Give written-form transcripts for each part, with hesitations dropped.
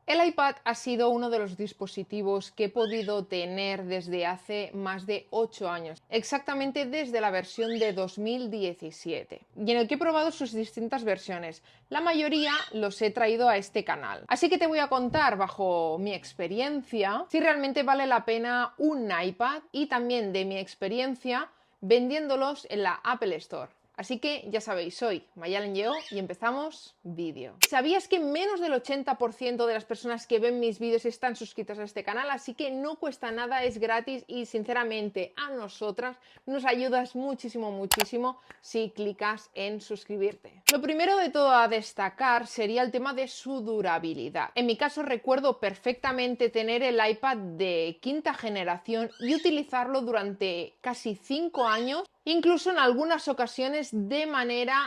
El iPad ha sido uno de los dispositivos que he podido tener desde hace más de 8 años, exactamente desde la versión de 2017, y en el que he probado sus distintas versiones. La mayoría los he traído a este canal. Así que te voy a contar, bajo mi experiencia, si realmente vale la pena un iPad y también de mi experiencia vendiéndolos en la Apple Store. Así que ya sabéis, soy Mayalen Yeo y empezamos vídeo. ¿Sabías que menos del 80% de las personas que ven mis vídeos están suscritas a este canal? Así que no cuesta nada, es gratis y sinceramente a nosotras nos ayudas muchísimo, muchísimo si clicas en suscribirte. Lo primero de todo a destacar sería el tema de su durabilidad. En mi caso recuerdo perfectamente tener el iPad de quinta generación y utilizarlo durante casi 5 años, incluso en algunas ocasiones de manera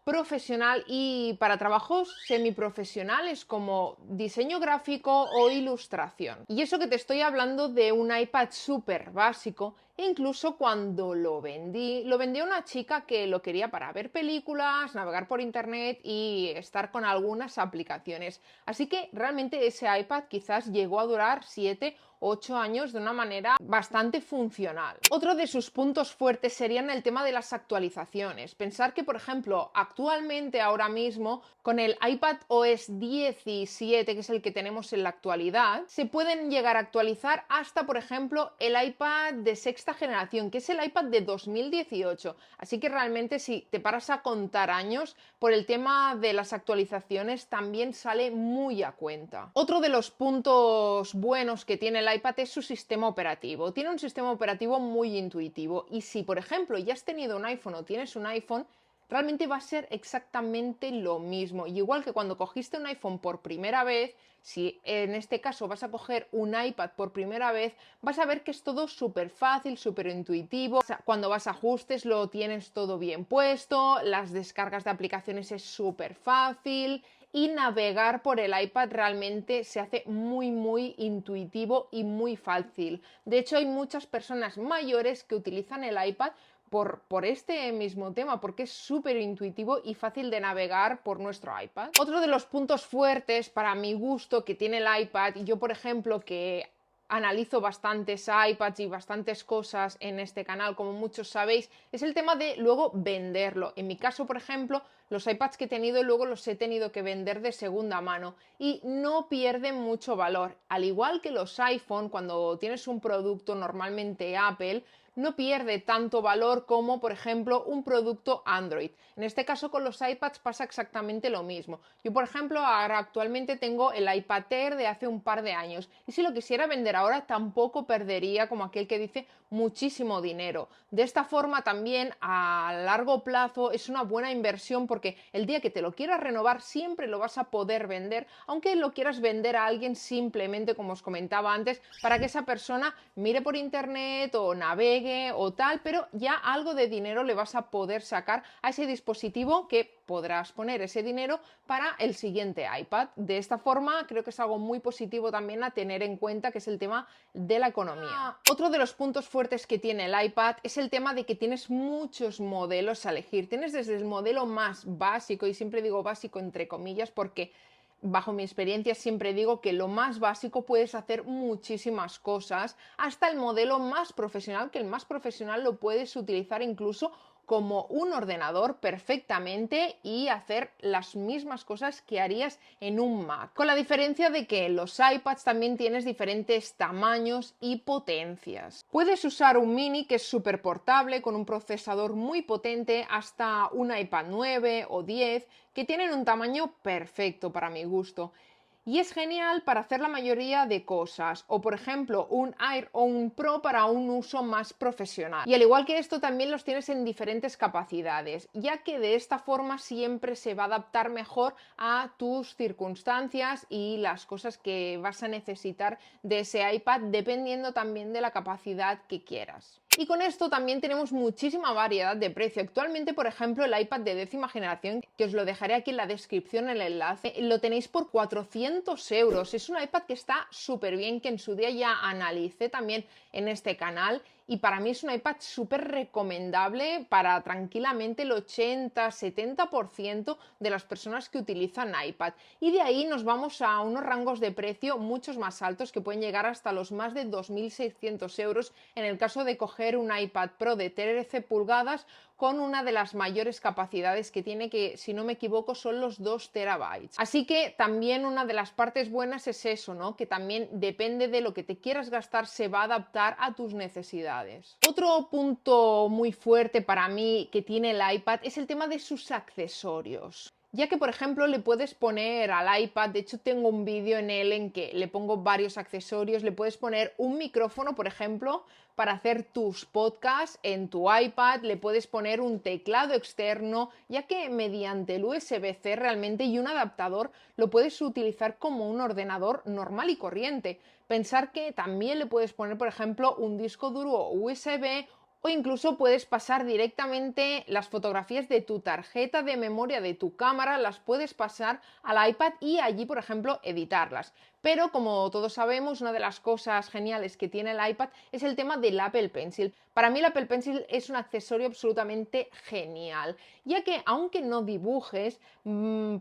profesional y para trabajos semiprofesionales como diseño gráfico o ilustración. Y eso que te estoy hablando de un iPad súper básico. Incluso cuando lo vendí a una chica que lo quería para ver películas, navegar por internet y estar con algunas aplicaciones. Así que realmente ese iPad quizás llegó a durar 7 8 años de una manera bastante funcional. Otro de sus puntos fuertes serían el tema de las actualizaciones. Pensar que, por ejemplo, actualmente, ahora mismo, con el iPad OS 17, que es el que tenemos en la actualidad, se pueden llegar a actualizar hasta, por ejemplo, el iPad de sexta generación, que es el iPad de 2018. Así que realmente, si te paras a contar años, por el tema de las actualizaciones también sale muy a cuenta. Otro de los puntos buenos que tiene el iPad es su sistema operativo. Tiene un sistema operativo muy intuitivo y si, por ejemplo, ya has tenido un iPhone o tienes un iPhone, realmente va a ser exactamente lo mismo. Y igual que cuando cogiste un iPhone por primera vez, si en este caso vas a coger un iPad por primera vez, vas a ver que es todo súper fácil, súper intuitivo. O sea, cuando vas a ajustes lo tienes todo bien puesto, las descargas de aplicaciones es súper fácil y navegar por el iPad realmente se hace muy muy intuitivo y muy fácil. De hecho, hay muchas personas mayores que utilizan el iPad por este mismo tema, porque es súper intuitivo y fácil de navegar por nuestro iPad. Otro de los puntos fuertes para mi gusto que tiene el iPad, y yo por ejemplo que analizo bastantes iPads y bastantes cosas en este canal, como muchos sabéis, es el tema de luego venderlo. En mi caso, por ejemplo, los iPads que he tenido luego los he tenido que vender de segunda mano y no pierden mucho valor. Al igual que los iPhone, cuando tienes un producto normalmente Apple, no pierde tanto valor como, por ejemplo, un producto Android. En este caso, con los iPads pasa exactamente lo mismo. Yo, por ejemplo, ahora actualmente tengo el iPad Air de hace un par de años y si lo quisiera vender ahora tampoco perdería, como aquel que dice, muchísimo dinero. De esta forma también a largo plazo es una buena inversión porque el día que te lo quieras renovar siempre lo vas a poder vender, aunque lo quieras vender a alguien simplemente, como os comentaba antes, para que esa persona mire por internet o navegue o tal, pero ya algo de dinero le vas a poder sacar a ese dispositivo que podrás poner ese dinero para el siguiente iPad. De esta forma creo que es algo muy positivo también a tener en cuenta, que es el tema de la economía. Otro de los puntos fuertes que tiene el iPad es el tema de que tienes muchos modelos a elegir. Tienes desde el modelo más básico, y siempre digo básico entre comillas porque bajo mi experiencia siempre digo que lo más básico puedes hacer muchísimas cosas, hasta el modelo más profesional, que el más profesional lo puedes utilizar incluso como un ordenador perfectamente y hacer las mismas cosas que harías en un Mac. Con la diferencia de que en los iPads también tienes diferentes tamaños y potencias. Puedes usar un mini que es súper portable con un procesador muy potente hasta un iPad 9 o 10 que tienen un tamaño perfecto para mi gusto. Y es genial para hacer la mayoría de cosas, o por ejemplo un Air o un Pro para un uso más profesional. Y al igual que esto también los tienes en diferentes capacidades, ya que de esta forma siempre se va a adaptar mejor a tus circunstancias y las cosas que vas a necesitar de ese iPad, dependiendo también de la capacidad que quieras. Y con esto también tenemos muchísima variedad de precio. Actualmente, por ejemplo, el iPad de décima generación, que os lo dejaré aquí en la descripción, el enlace, lo tenéis por 400 euros. Es un iPad que está súper bien, que en su día ya analicé también en este canal y para mí es un iPad súper recomendable para tranquilamente el 80-70% de las personas que utilizan iPad. Y de ahí nos vamos a unos rangos de precio muchos más altos que pueden llegar hasta los más de 2.600 euros en el caso de coger un iPad Pro de 13 pulgadas con una de las mayores capacidades que tiene, que si no me equivoco son los 2 terabytes. Así que también una de las partes buenas es eso, ¿no? Que también depende de lo que te quieras gastar, se va a adaptar a tus necesidades. Otro punto muy fuerte para mí que tiene el iPad es el tema de sus accesorios. Ya que, por ejemplo, le puedes poner al iPad, de hecho tengo un vídeo en él en que le pongo varios accesorios, le puedes poner un micrófono, por ejemplo, para hacer tus podcasts en tu iPad, le puedes poner un teclado externo, ya que mediante el USB-C realmente y un adaptador lo puedes utilizar como un ordenador normal y corriente. Pensar que también le puedes poner, por ejemplo, un disco duro USB o incluso puedes pasar directamente las fotografías de tu tarjeta de memoria de tu cámara, las puedes pasar al iPad y allí, por ejemplo, editarlas. Pero como todos sabemos, una de las cosas geniales que tiene el iPad es el tema del Apple Pencil. Para mí el Apple Pencil es un accesorio absolutamente genial, ya que aunque no dibujes,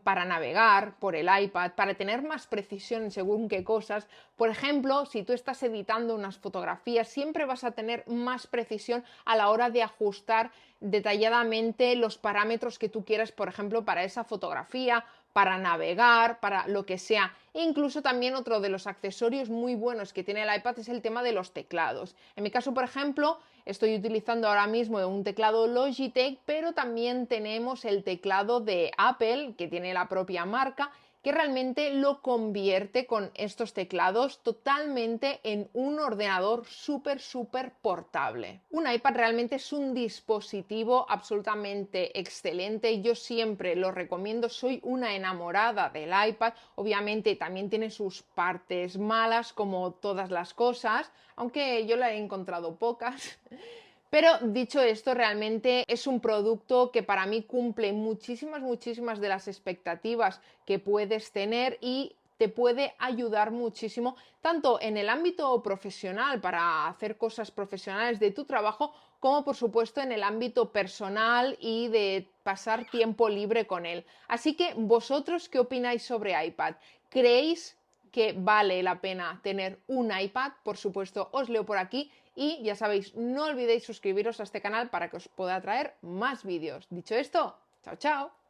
para navegar por el iPad, para tener más precisión en según qué cosas, por ejemplo, si tú estás editando unas fotografías, siempre vas a tener más precisión a la hora de ajustar detalladamente los parámetros que tú quieras, por ejemplo, para esa fotografía, para navegar, para lo que sea. E incluso también otro de los accesorios muy buenos que tiene el iPad es el tema de los teclados. En mi caso, por ejemplo, estoy utilizando ahora mismo un teclado Logitech, pero también tenemos el teclado de Apple, que tiene la propia marca, que realmente lo convierte con estos teclados totalmente en un ordenador súper portable. Un iPad realmente es un dispositivo absolutamente excelente, yo siempre lo recomiendo, soy una enamorada del iPad, obviamente también tiene sus partes malas como todas las cosas, aunque yo la he encontrado pocas. Pero dicho esto, realmente es un producto que para mí cumple muchísimas de las expectativas que puedes tener y te puede ayudar muchísimo, tanto en el ámbito profesional, para hacer cosas profesionales de tu trabajo, como por supuesto en el ámbito personal y de pasar tiempo libre con él. Así que, ¿vosotros qué opináis sobre iPad? ¿Creéis que vale la pena tener un iPad? Por supuesto, os leo por aquí. Y ya sabéis, no olvidéis suscribiros a este canal para que os pueda traer más vídeos. Dicho esto, chao, chao.